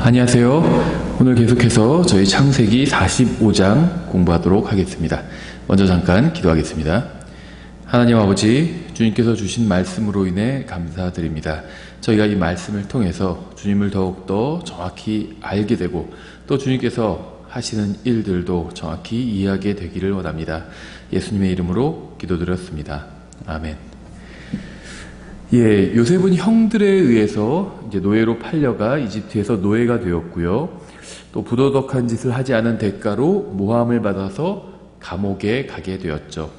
안녕하세요. 오늘 계속해서 저희 창세기 45장 공부하도록 하겠습니다. 먼저 잠깐 기도하겠습니다. 하나님 아버지, 주님께서 주신 말씀으로 인해 감사드립니다. 저희가 이 말씀을 통해서 주님을 더욱더 정확히 알게 되고 또 주님께서 하시는 일들도 정확히 이해하게 되기를 원합니다. 예수님의 이름으로 기도드렸습니다. 아멘. 요셉은 형들에 의해서 이제 노예로 팔려가 이집트에서 노예가 되었고요. 또 부도덕한 짓을 하지 않은 대가로 모함을 받아서 감옥에 가게 되었죠.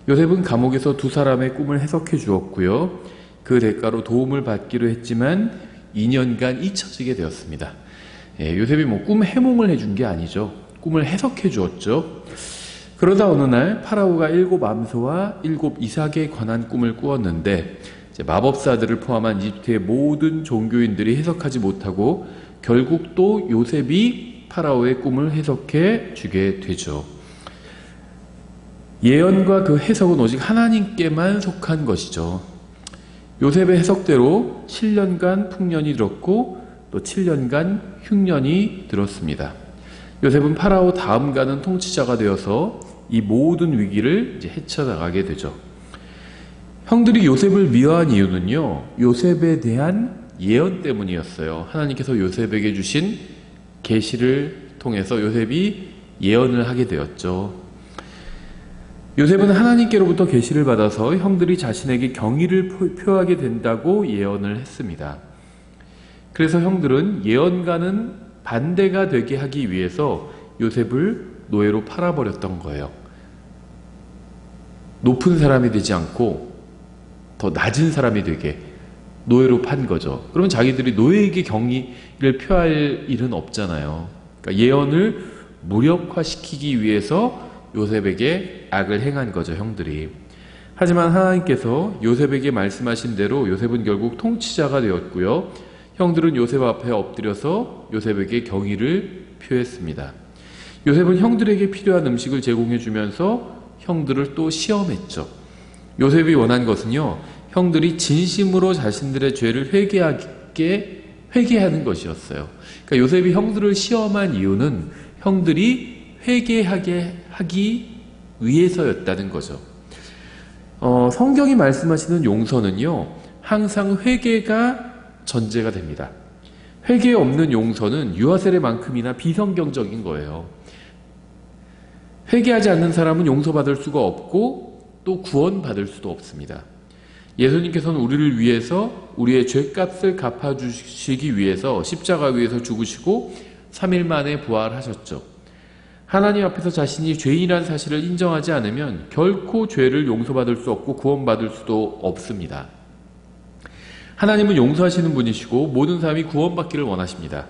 요셉은 감옥에서 두 사람의 꿈을 해석해 주었고요. 그 대가로 도움을 받기로 했지만 2년간 잊혀지게 되었습니다. 요셉이 꿈 해몽을 해준 게 아니죠. 꿈을 해석해 주었죠. 그러다 어느 날 파라오가 7 암소와 7 이삭에 관한 꿈을 꾸었는데 마법사들을 포함한 이집트의 모든 종교인들이 해석하지 못하고 결국 또 요셉이 파라오의 꿈을 해석해 주게 되죠. 예언과 그 해석은 오직 하나님께만 속한 것이죠. 요셉의 해석대로 7년간 풍년이 들었고 또 7년간 흉년이 들었습니다. 요셉은 파라오 다음 가는 통치자가 되어서 이 모든 위기를 이제 헤쳐나가게 되죠. 형들이 요셉을 미워한 이유는요, 요셉에 대한 예언 때문이었어요. 하나님께서 요셉에게 주신 계시를 통해서 요셉이 예언을 하게 되었죠. 요셉은 하나님께로부터 계시를 받아서 형들이 자신에게 경의를 표하게 된다고 예언을 했습니다. 그래서 형들은 예언과는 반대가 되게 하기 위해서 요셉을 노예로 팔아버렸던 거예요. 높은 사람이 되지 않고 더 낮은 사람이 되게 노예로 판 거죠. 그러면 자기들이 노예에게 경의를 표할 일은 없잖아요. 그러니까 예언을 무력화시키기 위해서 요셉에게 악을 행한 거죠, 형들이. 하지만 하나님께서 요셉에게 말씀하신 대로 요셉은 결국 통치자가 되었고요. 형들은 요셉 앞에 엎드려서 요셉에게 경의를 표했습니다. 요셉은 형들에게 필요한 음식을 제공해 주면서 형들을 또 시험했죠. 요셉이 원한 것은요, 형들이 진심으로 자신들의 죄를 회개하는 것이었어요. 그러니까 요셉이 형들을 시험한 이유는 형들이 회개하게 하기 위해서였다는 거죠. 성경이 말씀하시는 용서는요, 항상 회개가 전제가 됩니다. 회개 없는 용서는 유아세례만큼이나 비성경적인 거예요. 회개하지 않는 사람은 용서받을 수가 없고 또 구원받을 수도 없습니다. 예수님께서는 우리를 위해서 우리의 죄값을 갚아주시기 위해서 십자가 위에서 죽으시고 3일 만에 부활하셨죠. 하나님 앞에서 자신이 죄인이라는 사실을 인정하지 않으면 결코 죄를 용서받을 수 없고 구원받을 수도 없습니다. 하나님은 용서하시는 분이시고 모든 사람이 구원받기를 원하십니다.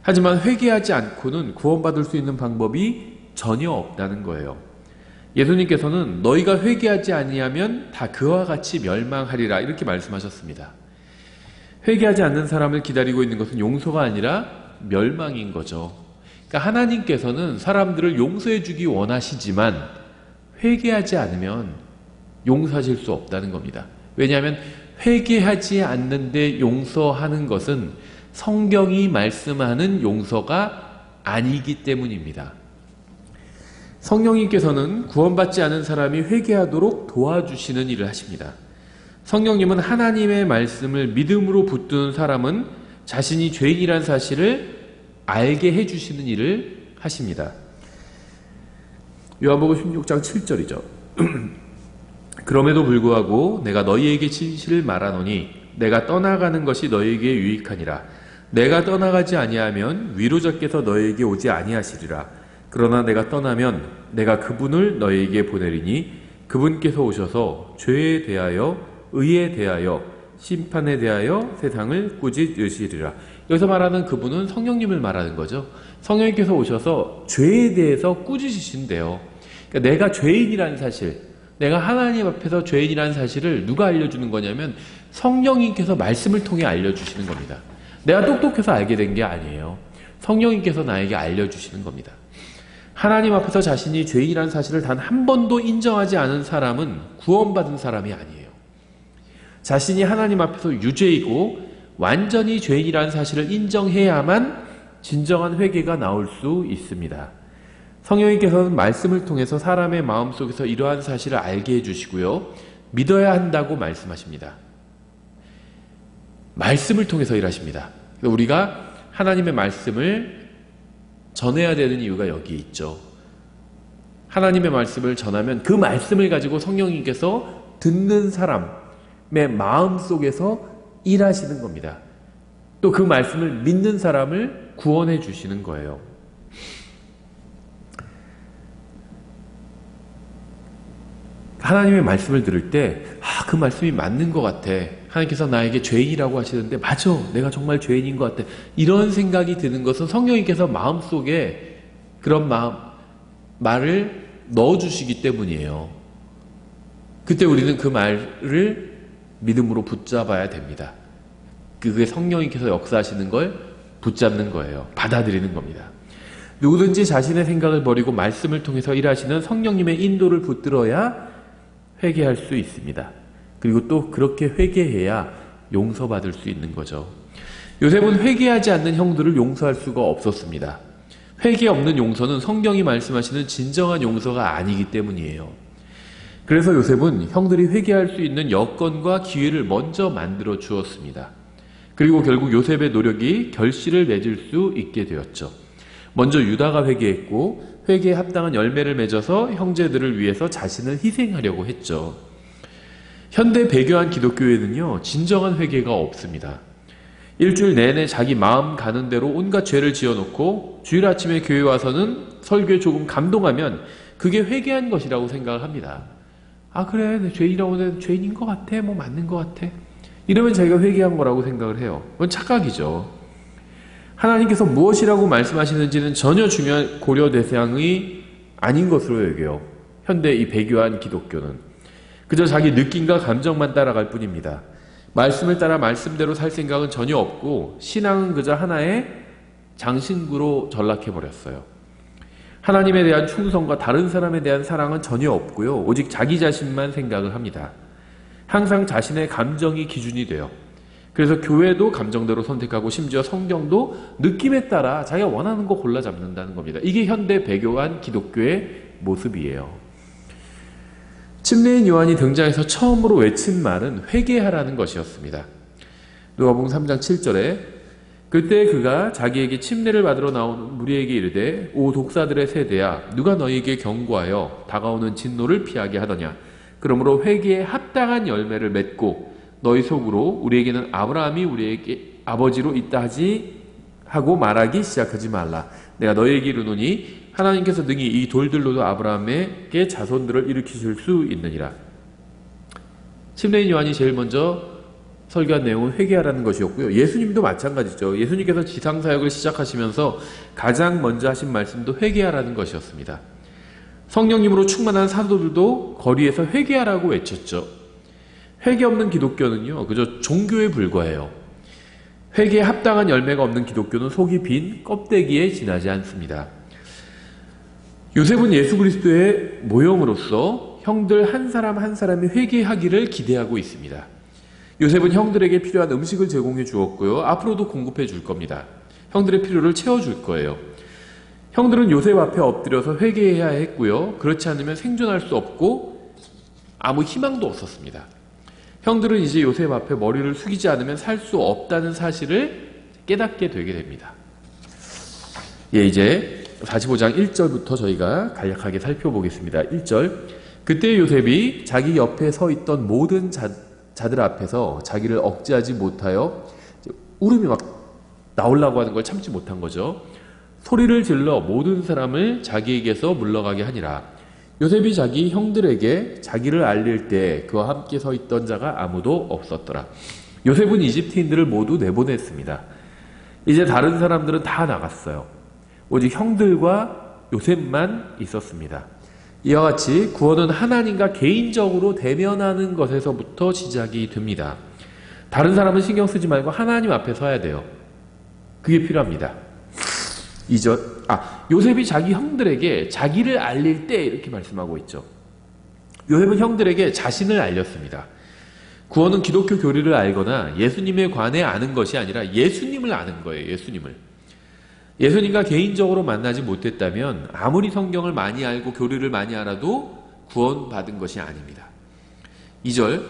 하지만 회개하지 않고는 구원받을 수 있는 방법이 전혀 없다는 거예요. 예수님께서는 너희가 회개하지 아니하면 다 그와 같이 멸망하리라 이렇게 말씀하셨습니다. 회개하지 않는 사람을 기다리고 있는 것은 용서가 아니라 멸망인 거죠. 그러니까 하나님께서는 사람들을 용서해 주기 원하시지만 회개하지 않으면 용서하실 수 없다는 겁니다. 왜냐하면 회개하지 않는데 용서하는 것은 성경이 말씀하는 용서가 아니기 때문입니다. 성령님께서는 구원받지 않은 사람이 회개하도록 도와주시는 일을 하십니다. 성령님은 하나님의 말씀을 믿음으로 붙드는 사람은 자신이 죄인이라는 사실을 알게 해주시는 일을 하십니다. 요한복음 16장 7절이죠. 그럼에도 불구하고 내가 너희에게 진실을 말하노니 내가 떠나가는 것이 너희에게 유익하니라. 내가 떠나가지 아니하면 위로자께서 너희에게 오지 아니하시리라. 그러나 내가 떠나면 내가 그분을 너희에게 보내리니 그분께서 오셔서 죄에 대하여 의에 대하여 심판에 대하여 세상을 꾸짖으시리라. 여기서 말하는 그분은 성령님을 말하는 거죠. 성령님께서 오셔서 죄에 대해서 꾸짖으신대요. 그러니까 내가 죄인이라는 사실, 내가 하나님 앞에서 죄인이라는 사실을 누가 알려주는 거냐면 성령님께서 말씀을 통해 알려주시는 겁니다. 내가 똑똑해서 알게 된 게 아니에요. 성령님께서 나에게 알려주시는 겁니다. 하나님 앞에서 자신이 죄인이라는 사실을 단 한 번도 인정하지 않은 사람은 구원받은 사람이 아니에요. 자신이 하나님 앞에서 유죄이고 완전히 죄인이라는 사실을 인정해야만 진정한 회개가 나올 수 있습니다. 성령님께서는 말씀을 통해서 사람의 마음속에서 이러한 사실을 알게 해주시고요. 믿어야 한다고 말씀하십니다. 말씀을 통해서 일하십니다. 우리가 하나님의 말씀을 전해야 되는 이유가 여기 있죠. 하나님의 말씀을 전하면 그 말씀을 가지고 성령님께서 듣는 사람의 마음속에서 일하시는 겁니다. 또 그 말씀을 믿는 사람을 구원해 주시는 거예요. 하나님의 말씀을 들을 때 그 말씀이 맞는 것 같아. 하나님께서 나에게 죄인이라고 하시는데 맞아. 내가 정말 죄인인 것 같아. 이런 생각이 드는 것은 성령님께서 마음속에 그런 말을 넣어주시기 때문이에요. 그때 우리는 그 말을 믿음으로 붙잡아야 됩니다. 그게 성령님께서 역사하시는 걸 붙잡는 거예요. 받아들이는 겁니다. 누구든지 자신의 생각을 버리고 말씀을 통해서 일하시는 성령님의 인도를 붙들어야 회개할 수 있습니다. 그리고 또 그렇게 회개해야 용서받을 수 있는 거죠. 요셉은 회개하지 않는 형들을 용서할 수가 없었습니다. 회개 없는 용서는 성경이 말씀하시는 진정한 용서가 아니기 때문이에요. 그래서 요셉은 형들이 회개할 수 있는 여건과 기회를 먼저 만들어 주었습니다. 그리고 결국 요셉의 노력이 결실을 맺을 수 있게 되었죠. 먼저 유다가 회개했고 회개에 합당한 열매를 맺어서 형제들을 위해서 자신을 희생하려고 했죠. 현대 배교한 기독교에는요, 진정한 회개가 없습니다. 일주일 내내 자기 마음 가는 대로 온갖 죄를 지어놓고 주일 아침에 교회 와서는 설교에 조금 감동하면 그게 회개한 것이라고 생각을 합니다. 그래, 내 죄인이라고 내 죄인인 것 같아, 뭐 맞는 것 같아. 이러면 자기가 회개한 거라고 생각을 해요. 그건 착각이죠. 하나님께서 무엇이라고 말씀하시는지는 전혀 중요한 고려 대상이 아닌 것으로 여겨요. 현대 이 배교한 기독교는. 그저 자기 느낌과 감정만 따라갈 뿐입니다. 말씀을 따라 말씀대로 살 생각은 전혀 없고 신앙은 그저 하나의 장신구로 전락해버렸어요. 하나님에 대한 충성과 다른 사람에 대한 사랑은 전혀 없고요. 오직 자기 자신만 생각을 합니다. 항상 자신의 감정이 기준이 돼요. 그래서 교회도 감정대로 선택하고 심지어 성경도 느낌에 따라 자기가 원하는 거 골라 잡는다는 겁니다. 이게 현대 배교한 기독교의 모습이에요. 침례인 요한이 등장해서 처음으로 외친 말은 회개하라는 것이었습니다. 누가복음 3장 7절에 그때 그가 자기에게 침례를 받으러 나오는 무리에게 이르되 오 독사들의 세대야 누가 너희에게 경고하여 다가오는 진노를 피하게 하더냐. 그러므로 회개에 합당한 열매를 맺고 너희 속으로 우리에게는 아브라함이 우리에게 아버지로 있다 하고 말하기 시작하지 말라. 내가 너희에게 이르노니 하나님께서 능히 이 돌들로도 아브라함에게 자손들을 일으키실 수 있느니라. 침례인 요한이 제일 먼저 설교한 내용은 회개하라는 것이었고요. 예수님도 마찬가지죠. 예수님께서 지상사역을 시작하시면서 가장 먼저 하신 말씀도 회개하라는 것이었습니다. 성령님으로 충만한 사도들도 거리에서 회개하라고 외쳤죠. 회개 없는 기독교는요, 그저 종교에 불과해요. 회개에 합당한 열매가 없는 기독교는 속이 빈 껍데기에 지나지 않습니다. 요셉은 예수 그리스도의 모형으로서 형들 한 사람 한 사람이 회개하기를 기대하고 있습니다. 요셉은 형들에게 필요한 음식을 제공해 주었고요. 앞으로도 공급해 줄 겁니다. 형들의 필요를 채워줄 거예요. 형들은 요셉 앞에 엎드려서 회개해야 했고요. 그렇지 않으면 생존할 수 없고 아무 희망도 없었습니다. 형들은 이제 요셉 앞에 머리를 숙이지 않으면 살 수 없다는 사실을 깨닫게 되게 됩니다. 이제 45장 1절부터 저희가 간략하게 살펴보겠습니다. 1절 그때 요셉이 자기 옆에 서 있던 모든 자들 앞에서 자기를 억제하지 못하여 울음이 막 나오려고 하는 걸 참지 못한 거죠. 소리를 질러 모든 사람을 자기에게서 물러가게 하니라. 요셉이 자기 형들에게 자기를 알릴 때 그와 함께 서 있던 자가 아무도 없었더라. 요셉은 이집트인들을 모두 내보냈습니다. 이제 다른 사람들은 다 나갔어요. 오직 형들과 요셉만 있었습니다. 이와 같이 구원은 하나님과 개인적으로 대면하는 것에서부터 시작이 됩니다. 다른 사람은 신경 쓰지 말고 하나님 앞에 서야 돼요. 그게 필요합니다. 2절 요셉이 자기 형들에게 자기를 알릴 때 이렇게 말씀하고 있죠. 요셉은 형들에게 자신을 알렸습니다. 구원은 기독교 교리를 알거나 예수님에 관해 아는 것이 아니라 예수님을 아는 거예요. 예수님을. 예수님과 개인적으로 만나지 못했다면 아무리 성경을 많이 알고 교리를 많이 알아도 구원받은 것이 아닙니다. 2절,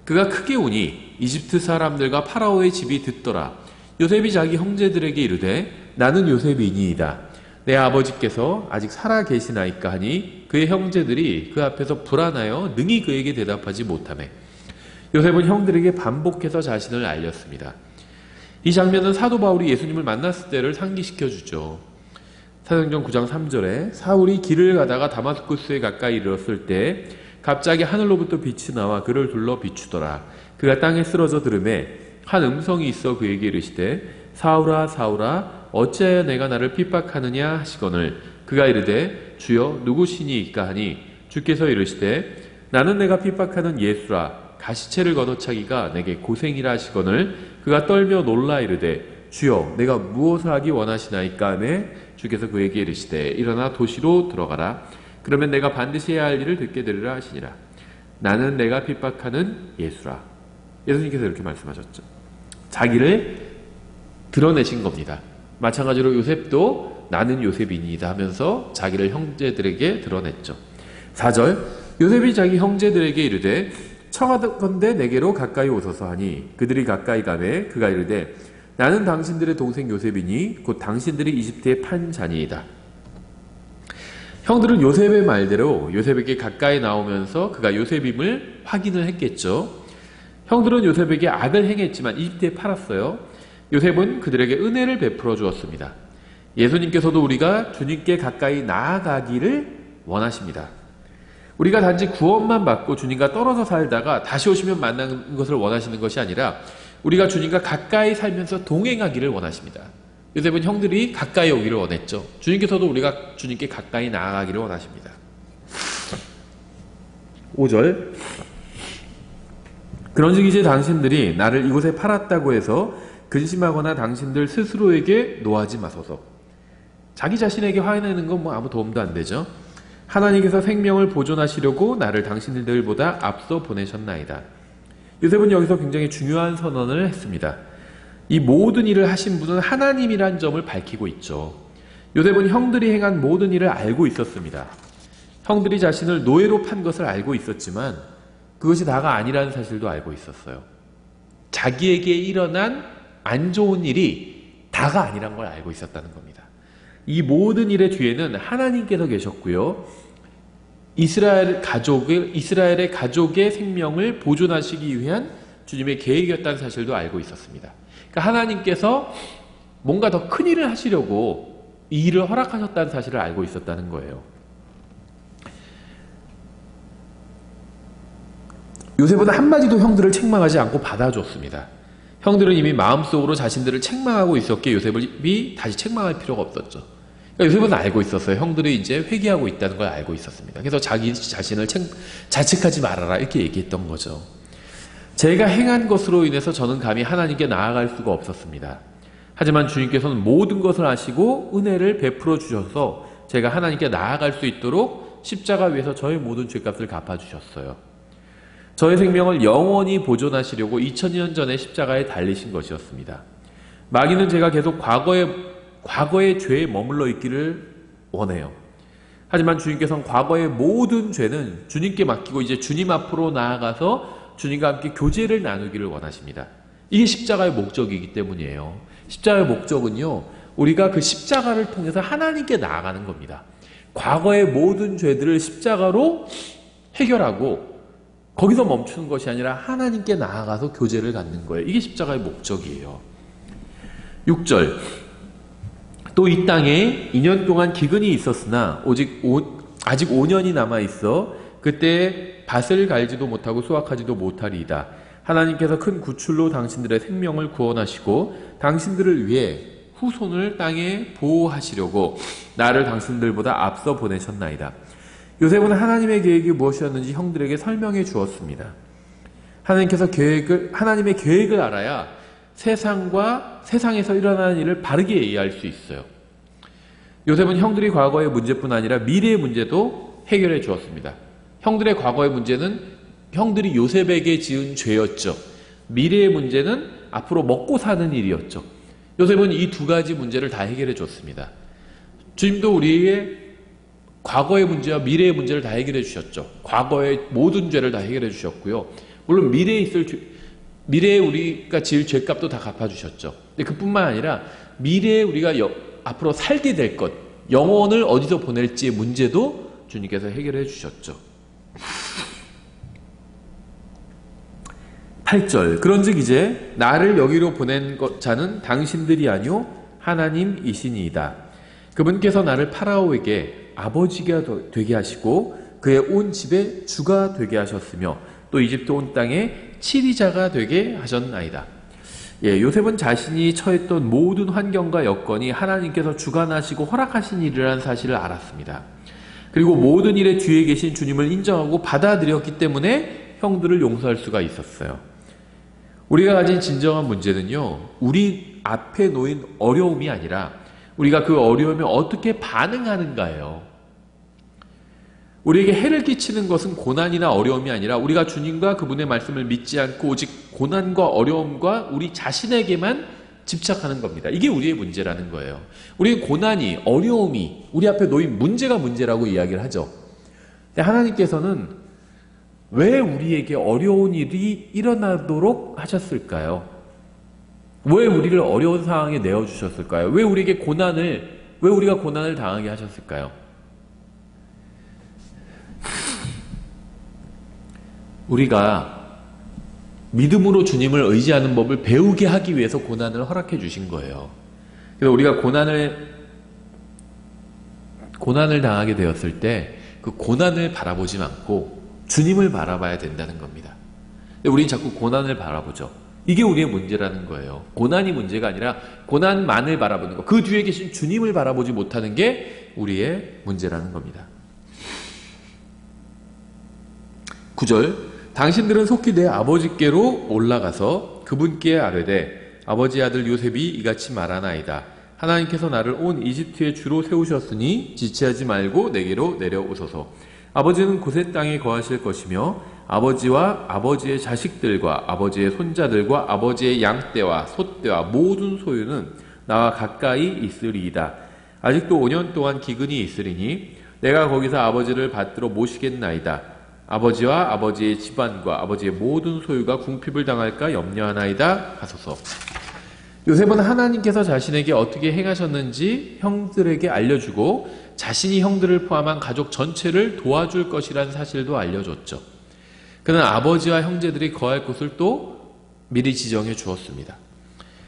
그가 크게 우니 이집트 사람들과 파라오의 집이 듣더라. 요셉이 자기 형제들에게 이르되 나는 요셉이니이다. 내 아버지께서 아직 살아 계시나이까 하니 그의 형제들이 그 앞에서 불안하여 능히 그에게 대답하지 못하매 요셉은 형들에게 반복해서 자신을 알렸습니다. 이 장면은 사도 바울이 예수님을 만났을 때를 상기시켜 주죠. 사도행전 9장 3절에 사울이 길을 가다가 다마스쿠스에 가까이 이르렀을 때 갑자기 하늘로부터 빛이 나와 그를 둘러 비추더라. 그가 땅에 쓰러져 들음에 한 음성이 있어 그에게 이르시되 사울아 사울아 어찌하여 내가 나를 핍박하느냐 하시거늘 그가 이르되 주여 누구시니이까 하니 주께서 이르시되 나는 내가 핍박하는 예수라 가시체를 걷어차기가 내게 고생이라 하시거늘 그가 떨며 놀라 이르되 주여 내가 무엇을 하기 원하시나이까 하매 주께서 그에게 이르시되 일어나 도시로 들어가라 그러면 내가 반드시 해야 할 일을 듣게 되리라 하시니라. 나는 내가 핍박하는 예수라. 예수님께서 이렇게 말씀하셨죠. 자기를 드러내신 겁니다. 마찬가지로 요셉도 나는 요셉이니이다 하면서 자기를 형제들에게 드러냈죠. 4절, 요셉이 자기 형제들에게 이르되 청하건대 내게로 가까이 오소서 하니 그들이 가까이 가매 그가 이르되 나는 당신들의 동생 요셉이니 곧 당신들이 이집트에 판 자니이다. 형들은 요셉의 말대로 요셉에게 가까이 나오면서 그가 요셉임을 확인을 했겠죠. 형들은 요셉에게 악을 행했지만 이집트에 팔았어요. 요셉은 그들에게 은혜를 베풀어 주었습니다. 예수님께서도 우리가 주님께 가까이 나아가기를 원하십니다. 우리가 단지 구원만 받고 주님과 떨어져 살다가 다시 오시면 만나는 것을 원하시는 것이 아니라 우리가 주님과 가까이 살면서 동행하기를 원하십니다. 요셉은 형들이 가까이 오기를 원했죠. 주님께서도 우리가 주님께 가까이 나아가기를 원하십니다. 5절, 그런즉 이제 당신들이 나를 이곳에 팔았다고 해서 근심하거나 당신들 스스로에게 노하지 마소서. 자기 자신에게 화내는 건 아무 도움도 안 되죠. 하나님께서 생명을 보존하시려고 나를 당신들보다 앞서 보내셨나이다. 요셉은 여기서 굉장히 중요한 선언을 했습니다. 이 모든 일을 하신 분은 하나님이란 점을 밝히고 있죠. 요셉은 형들이 행한 모든 일을 알고 있었습니다. 형들이 자신을 노예로 판 것을 알고 있었지만 그것이 다가 아니라는 사실도 알고 있었어요. 자기에게 일어난 안 좋은 일이 다가 아니란 걸 알고 있었다는 겁니다. 이 모든 일의 뒤에는 하나님께서 계셨고요. 이스라엘의 가족의 생명을 보존하시기 위한 주님의 계획이었다는 사실도 알고 있었습니다. 그러니까 하나님께서 뭔가 더 큰 일을 하시려고 이 일을 허락하셨다는 사실을 알고 있었다는 거예요. 요셉은 한마디도 형들을 책망하지 않고 받아줬습니다. 형들은 이미 마음속으로 자신들을 책망하고 있었기에 요셉이 다시 책망할 필요가 없었죠. 그러니까 요셉은 알고 있었어요. 형들이 이제 회개하고 있다는 걸 알고 있었습니다. 그래서 자기 자신을 자책하지 말아라 이렇게 얘기했던 거죠. 제가 행한 것으로 인해서 저는 감히 하나님께 나아갈 수가 없었습니다. 하지만 주님께서는 모든 것을 아시고 은혜를 베풀어 주셔서 제가 하나님께 나아갈 수 있도록 십자가 위에서 저의 모든 죄값을 갚아주셨어요. 저의 생명을 영원히 보존하시려고 2000년 전에 십자가에 달리신 것이었습니다. 마귀는 제가 계속 과거의 죄에 머물러 있기를 원해요. 하지만 주님께서는 과거의 모든 죄는 주님께 맡기고 이제 주님 앞으로 나아가서 주님과 함께 교제를 나누기를 원하십니다. 이게 십자가의 목적이기 때문이에요. 십자가의 목적은요, 우리가 그 십자가를 통해서 하나님께 나아가는 겁니다. 과거의 모든 죄들을 십자가로 해결하고 거기서 멈추는 것이 아니라 하나님께 나아가서 교제를 갖는 거예요. 이게 십자가의 목적이에요. 6절, 또 이 땅에 2년 동안 기근이 있었으나 아직 5년이 남아있어 그때 밭을 갈지도 못하고 수확하지도 못하리이다. 하나님께서 큰 구출로 당신들의 생명을 구원하시고 당신들을 위해 후손을 땅에 보호하시려고 나를 당신들보다 앞서 보내셨나이다. 요셉은 하나님의 계획이 무엇이었는지 형들에게 설명해 주었습니다. 하나님의 계획을 알아야 세상에서 일어나는 일을 바르게 이해할 수 있어요. 요셉은 형들이 과거의 문제뿐 아니라 미래의 문제도 해결해 주었습니다. 형들의 과거의 문제는 형들이 요셉에게 지은 죄였죠. 미래의 문제는 앞으로 먹고 사는 일이었죠. 요셉은 이 두 가지 문제를 다 해결해 줬습니다. 주님도 우리의 과거의 문제와 미래의 문제를 다 해결해 주셨죠. 과거의 모든 죄를 다 해결해 주셨고요. 물론 미래에 우리가 지을 죄값도 다 갚아주셨죠. 근데 그뿐만 아니라 미래에 우리가 앞으로 살게 될 것, 영혼을 어디서 보낼지의 문제도 주님께서 해결해 주셨죠. 8절 그런즉 이제 나를 여기로 보낸 자는 당신들이 아니요 하나님이시니이다. 그분께서 나를 파라오에게 아버지가 되게 하시고 그의 온 집의 주가 되게 하셨으며 또 이집트 온 땅의 치리자가 되게 하셨나이다. 요셉은 자신이 처했던 모든 환경과 여건이 하나님께서 주관하시고 허락하신 일이라는 사실을 알았습니다. 그리고 모든 일의 뒤에 계신 주님을 인정하고 받아들였기 때문에 형들을 용서할 수가 있었어요. 우리가 가진 진정한 문제는요, 우리 앞에 놓인 어려움이 아니라 우리가 그 어려움에 어떻게 반응하는가예요. 우리에게 해를 끼치는 것은 고난이나 어려움이 아니라 우리가 주님과 그분의 말씀을 믿지 않고 오직 고난과 어려움과 우리 자신에게만 집착하는 겁니다. 이게 우리의 문제라는 거예요. 우리는 고난이, 어려움이 우리 앞에 놓인 문제가 문제라고 이야기를 하죠. 근데 하나님께서는 왜 우리에게 어려운 일이 일어나도록 하셨을까요? 왜 우리를 어려운 상황에 내어주셨을까요? 왜 우리가 고난을 당하게 하셨을까요? 우리가 믿음으로 주님을 의지하는 법을 배우게 하기 위해서 고난을 허락해 주신 거예요. 그래서 우리가 고난을 당하게 되었을 때 그 고난을 바라보지 않고 주님을 바라봐야 된다는 겁니다. 근데 우리는 자꾸 고난을 바라보죠. 이게 우리의 문제라는 거예요. 고난이 문제가 아니라 고난만을 바라보는 것, 그 뒤에 계신 주님을 바라보지 못하는 게 우리의 문제라는 겁니다. 9절 당신들은 속히 내 아버지께로 올라가서 그분께 아뢰되 아버지 아들 요셉이 이같이 말하나이다. 하나님께서 나를 온 이집트의 주로 세우셨으니 지체하지 말고 내게로 내려오소서. 아버지는 곳의 땅에 거하실 것이며 아버지와 아버지의 자식들과 아버지의 손자들과 아버지의 양떼와 소떼와 모든 소유는 나와 가까이 있으리이다. 아직도 5년 동안 기근이 있으리니 내가 거기서 아버지를 받들어 모시겠나이다. 아버지와 아버지의 집안과 아버지의 모든 소유가 궁핍을 당할까 염려하나이다 하소서. 요셉은 하나님께서 자신에게 어떻게 행하셨는지 형들에게 알려주고 자신이 형들을 포함한 가족 전체를 도와줄 것이라는 사실도 알려줬죠. 그는 아버지와 형제들이 거할 곳을 또 미리 지정해 주었습니다.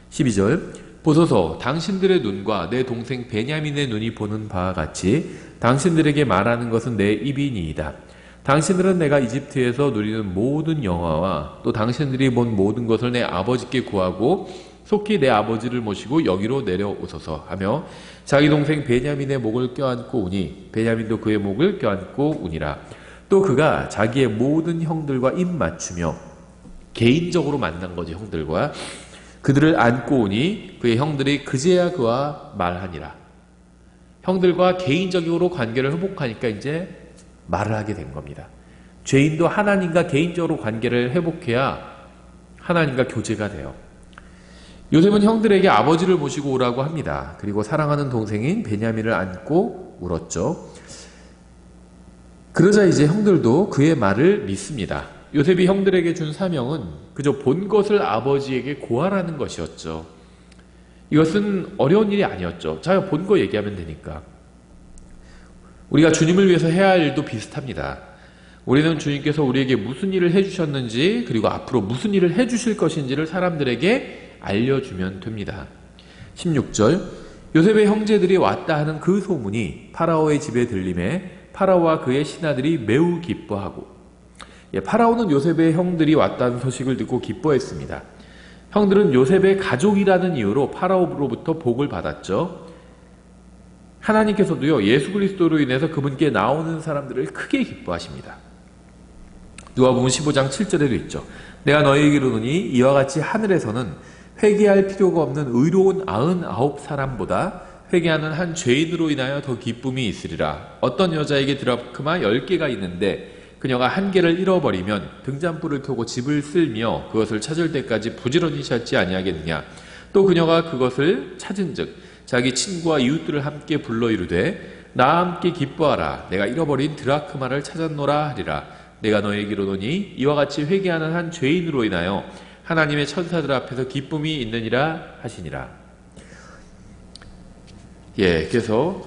12절 보소서 당신들의 눈과 내 동생 베냐민의 눈이 보는 바와 같이 당신들에게 말하는 것은 내 입이니이다. 당신들은 내가 이집트에서 누리는 모든 영화와 또 당신들이 본 모든 것을 내 아버지께 구하고 속히 내 아버지를 모시고 여기로 내려오소서 하며 자기 동생 베냐민의 목을 껴안고 우니 베냐민도 그의 목을 껴안고 우니라. 또 그가 자기의 모든 형들과 입 맞추며 개인적으로 만난 거지. 형들과 그들을 안고 오니 그의 형들이 그제야 그와 말하니라. 형들과 개인적으로 관계를 회복하니까 이제 말을 하게 된 겁니다. 죄인도 하나님과 개인적으로 관계를 회복해야 하나님과 교제가 돼요. 요셉은 형들에게 아버지를 모시고 오라고 합니다. 그리고 사랑하는 동생인 베냐민을 안고 울었죠. 그러자 이제 형들도 그의 말을 믿습니다. 요셉이 형들에게 준 사명은 그저 본 것을 아버지에게 고하라는 것이었죠. 이것은 어려운 일이 아니었죠. 자기가 본 거 얘기하면 되니까. 우리가 주님을 위해서 해야 할 일도 비슷합니다. 우리는 주님께서 우리에게 무슨 일을 해주셨는지 그리고 앞으로 무슨 일을 해주실 것인지를 사람들에게 알려주면 됩니다. 16절 요셉의 형제들이 왔다 하는 그 소문이 파라오의 집에 들림에 파라오와 그의 신하들이 매우 기뻐하고 파라오는 요셉의 형들이 왔다는 소식을 듣고 기뻐했습니다. 형들은 요셉의 가족이라는 이유로 파라오로부터 복을 받았죠. 하나님께서도요 예수 그리스도로 인해서 그분께 나오는 사람들을 크게 기뻐하십니다. 누가복음 15장 7절에도 있죠. 내가 너희에게 이르노니 이와 같이 하늘에서는 회개할 필요가 없는 의로운 99사람보다 회개하는 한 죄인으로 인하여 더 기쁨이 있으리라. 어떤 여자에게 드라크마 10개가 있는데 그녀가 한 개를 잃어버리면 등잔불을 켜고 집을 쓸며 그것을 찾을 때까지 부지런히 찾지 아니하겠느냐. 또 그녀가 그것을 찾은즉 자기 친구와 이웃들을 함께 불러 이르되 나와 함께 기뻐하라. 내가 잃어버린 드라크마를 찾았노라 하리라. 내가 너에게 이르노니 이와 같이 회개하는 한 죄인으로 인하여 하나님의 천사들 앞에서 기쁨이 있느니라 하시니라. 그래서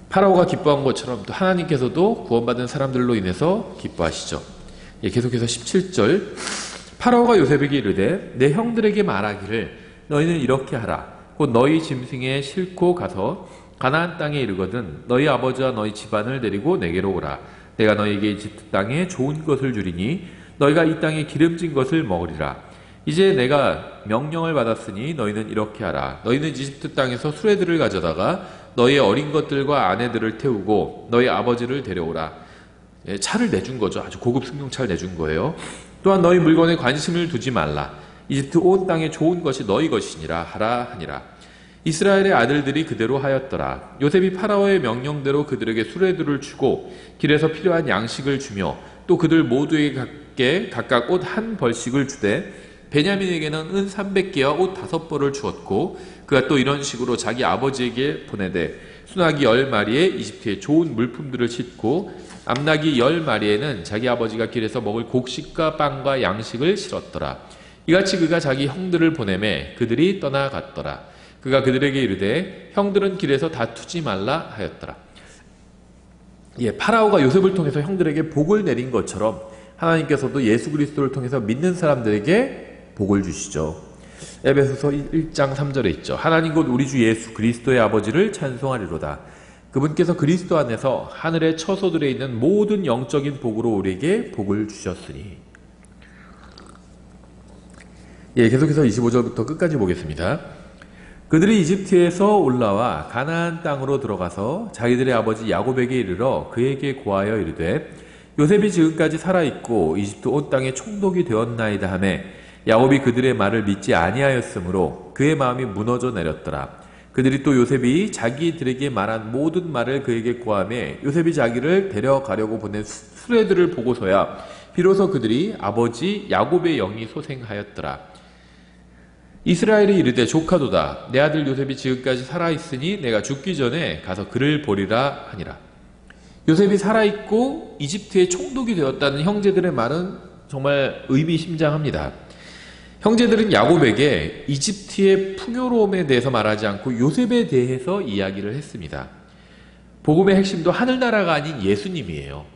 파라오가 기뻐한 것처럼 또 하나님께서도 구원받은 사람들로 인해서 기뻐하시죠. 계속해서 17절 파라오가 요셉에게 이르되 내 형들에게 말하기를 너희는 이렇게 하라. 곧 너희 짐승에 싣고 가서 가나안 땅에 이르거든 너희 아버지와 너희 집안을 데리고 내게로 오라. 내가 너희에게 이집트 땅에 좋은 것을 주리니 너희가 이 땅에 기름진 것을 먹으리라. 이제 내가 명령을 받았으니 너희는 이렇게 하라. 너희는 이집트 땅에서 수레들을 가져다가 너희의 어린 것들과 아내들을 태우고 너희 아버지를 데려오라. 차를 내준 거죠. 아주 고급 승용차를 내준 거예요. 또한 너희 물건에 관심을 두지 말라. 이집트 온 땅에 좋은 것이 너희 것이니라 하라 하니라. 이스라엘의 아들들이 그대로 하였더라. 요셉이 파라오의 명령대로 그들에게 수레들을 주고 길에서 필요한 양식을 주며 또 그들 모두에게 각각 옷 한 벌씩을 주되 베냐민에게는 은 300개와 옷 5벌을 주었고 그가 또 이런 식으로 자기 아버지에게 보내되 순하기 10마리에 이집트의 좋은 물품들을 싣고 암나기 10마리에는 자기 아버지가 길에서 먹을 곡식과 빵과 양식을 실었더라. 이같이 그가 자기 형들을 보내매 그들이 떠나갔더라. 그가 그들에게 이르되 형들은 길에서 다투지 말라 하였더라. 파라오가 요셉을 통해서 형들에게 복을 내린 것처럼 하나님께서도 예수 그리스도를 통해서 믿는 사람들에게 복을 주시죠. 에베소서 1장 3절에 있죠. 하나님 곧 우리 주 예수 그리스도의 아버지를 찬송하리로다. 그분께서 그리스도 안에서 하늘의 처소들에 있는 모든 영적인 복으로 우리에게 복을 주셨으니. 계속해서 25절부터 끝까지 보겠습니다. 그들이 이집트에서 올라와 가나안 땅으로 들어가서 자기들의 아버지 야곱에게 이르러 그에게 고하여 이르되 요셉이 지금까지 살아있고 이집트 온 땅에 총독이 되었나이다 하매 야곱이 그들의 말을 믿지 아니하였으므로 그의 마음이 무너져 내렸더라. 그들이 또 요셉이 자기들에게 말한 모든 말을 그에게 고하매 요셉이 자기를 데려가려고 보낸 수레들을 보고서야 비로소 그들이 아버지 야곱의 영이 소생하였더라. 이스라엘이 이르되 조카도다. 내 아들 요셉이 지금까지 살아있으니 내가 죽기 전에 가서 그를 보리라 하니라. 요셉이 살아있고 이집트의 총독이 되었다는 형제들의 말은 정말 의미심장합니다. 형제들은 야곱에게 이집트의 풍요로움에 대해서 말하지 않고 요셉에 대해서 이야기를 했습니다. 복음의 핵심도 하늘나라가 아닌 예수님이에요.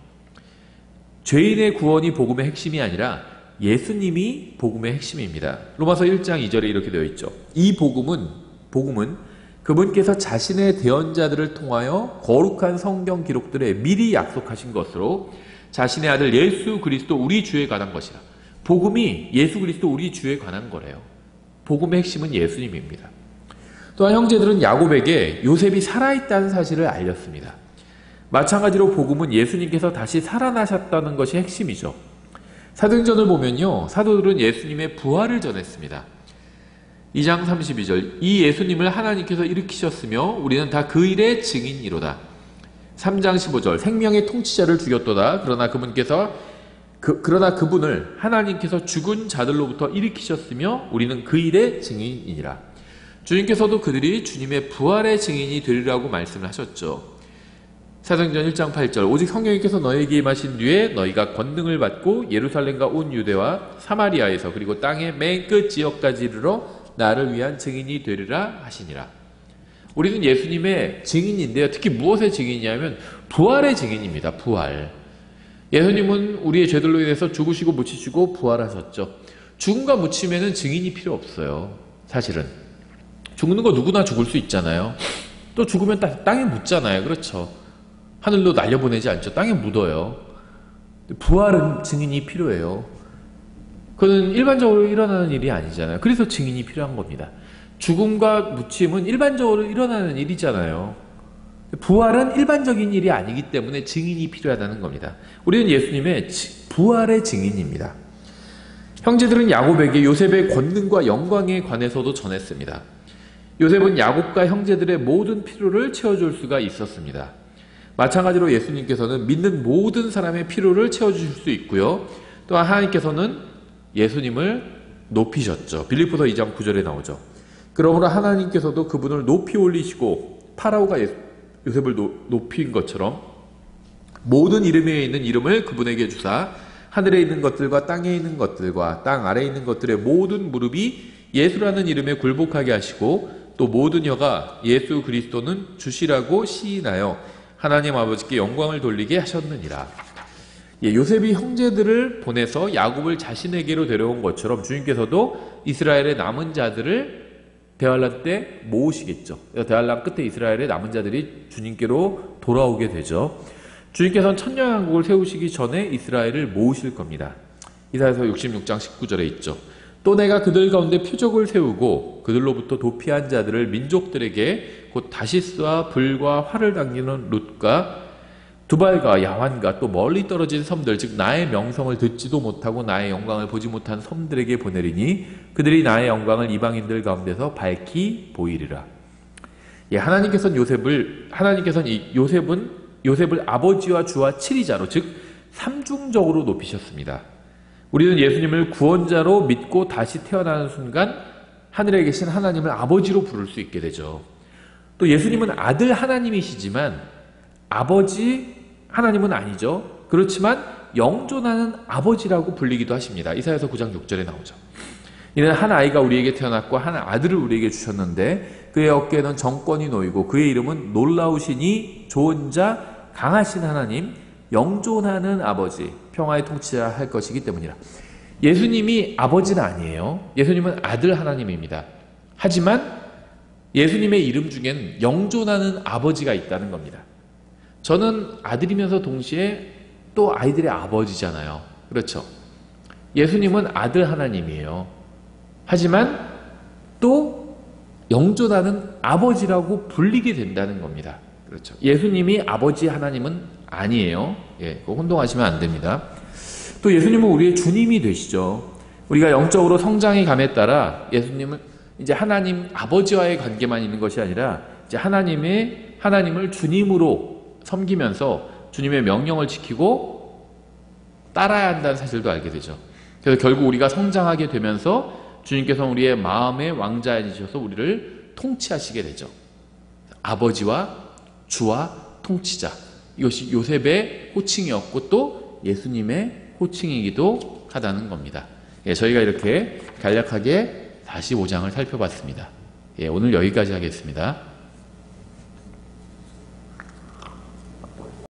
죄인의 구원이 복음의 핵심이 아니라 예수님이 복음의 핵심입니다. 로마서 1장 2절에 이렇게 되어 있죠. 이 복음은 그분께서 자신의 대언자들을 통하여 거룩한 성경 기록들에 미리 약속하신 것으로 자신의 아들 예수 그리스도 우리 주에 관한 것이라. 복음이 예수 그리스도 우리 주에 관한 거래요. 복음의 핵심은 예수님입니다. 또한 형제들은 야곱에게 요셉이 살아있다는 사실을 알렸습니다. 마찬가지로 복음은 예수님께서 다시 살아나셨다는 것이 핵심이죠. 사도행전을 보면요, 사도들은 예수님의 부활을 전했습니다. 2장 32절 이 예수님을 하나님께서 일으키셨으며 우리는 다 그 일의 증인이로다. 3장 15절 생명의 통치자를 죽였도다. 그러나 그분을 하나님께서 죽은 자들로부터 일으키셨으며 우리는 그 일의 증인이니라. 주님께서도 그들이 주님의 부활의 증인이 되리라고 말씀을 하셨죠. 사도행전 1장 8절 오직 성령님께서 너희에게 임하신 뒤에 너희가 권능을 받고 예루살렘과 온 유대와 사마리아에서 그리고 땅의 맨 끝 지역까지 이르러 나를 위한 증인이 되리라 하시니라. 우리는 예수님의 증인인데요. 특히 무엇의 증인이냐면 부활의 증인입니다. 부활. 예수님은 우리의 죄들로 인해서 죽으시고 묻히시고 부활하셨죠. 죽음과 묻힘에는 증인이 필요 없어요. 사실은. 죽는 거 누구나 죽을 수 있잖아요. 또 죽으면 땅에 묻잖아요. 그렇죠. 하늘로 날려보내지 않죠. 땅에 묻어요. 부활은 증인이 필요해요. 그건 일반적으로 일어나는 일이 아니잖아요. 그래서 증인이 필요한 겁니다. 죽음과 묻힘은 일반적으로 일어나는 일이잖아요. 부활은 일반적인 일이 아니기 때문에 증인이 필요하다는 겁니다. 우리는 예수님의 부활의 증인입니다. 형제들은 야곱에게 요셉의 권능과 영광에 관해서도 전했습니다. 요셉은 야곱과 형제들의 모든 필요를 채워줄 수가 있었습니다. 마찬가지로 예수님께서는 믿는 모든 사람의 필요를 채워주실 수 있고요. 또한 하나님께서는 예수님을 높이셨죠. 빌립보서 2장 9절에 나오죠. 그러므로 하나님께서도 그분을 높이 올리시고 파라오가 요셉을 높인 것처럼 모든 이름 위에 있는 이름을 그분에게 주사 하늘에 있는 것들과 땅에 있는 것들과 땅 아래에 있는 것들의 모든 무릎이 예수라는 이름에 굴복하게 하시고 또 모든 혀가 예수 그리스도는 주시라고 시인하여 하나님 아버지께 영광을 돌리게 하셨느니라. 요셉이 형제들을 보내서 야곱을 자신에게로 데려온 것처럼 주님께서도 이스라엘의 남은 자들을 대환란 때 모으시겠죠. 대환란 끝에 이스라엘의 남은 자들이 주님께로 돌아오게 되죠. 주님께서는 천년왕국을 세우시기 전에 이스라엘을 모으실 겁니다. 이사야서 66장 19절에 있죠. 또 내가 그들 가운데 표적을 세우고 그들로부터 도피한 자들을 민족들에게 곧 다시스와 불과 활을 당기는 룻과 두발과 야환과 또 멀리 떨어진 섬들 즉 나의 명성을 듣지도 못하고 나의 영광을 보지 못한 섬들에게 보내리니 그들이 나의 영광을 이방인들 가운데서 밝히 보이리라. 하나님께서는 요셉을 아버지와 주와 칠이자로 즉 삼중적으로 높이셨습니다. 우리는 예수님을 구원자로 믿고 다시 태어나는 순간 하늘에 계신 하나님을 아버지로 부를 수 있게 되죠. 또 예수님은 아들 하나님이시지만 아버지 하나님은 아니죠. 그렇지만 영존하는 아버지라고 불리기도 하십니다. 이사야서 9장 6절에 나오죠. 이는 한 아이가 우리에게 태어났고 한 아들을 우리에게 주셨는데 그의 어깨에는 정권이 놓이고 그의 이름은 놀라우시니 좋은 자 강하신 하나님 영존하는 아버지 평화의 통치자 할 것이기 때문이라. 예수님이 아버지는 아니에요. 예수님은 아들 하나님입니다. 하지만 예수님의 이름 중엔 영존하는 아버지가 있다는 겁니다. 저는 아들이면서 동시에 또 아이들의 아버지잖아요. 그렇죠? 예수님은 아들 하나님이에요. 하지만 또 영존하는 아버지라고 불리게 된다는 겁니다. 그렇죠? 예수님이 아버지 하나님은 아니에요. 그거 혼동하시면 안 됩니다. 또 예수님은 우리의 주님이 되시죠. 우리가 영적으로 성장해 감에 따라 예수님은 이제 하나님 아버지와의 관계만 있는 것이 아니라 이제 하나님을 주님으로 섬기면서 주님의 명령을 지키고 따라야 한다는 사실도 알게 되죠. 그래서 결국 우리가 성장하게 되면서 주님께서는 우리의 마음의 왕자이셔서 우리를 통치하시게 되죠. 아버지와 주와 통치자. 이것이 요셉의 호칭이었고 또 예수님의 호칭이기도 하다는 겁니다. 저희가 이렇게 간략하게 45장을 살펴봤습니다. 오늘 여기까지 하겠습니다.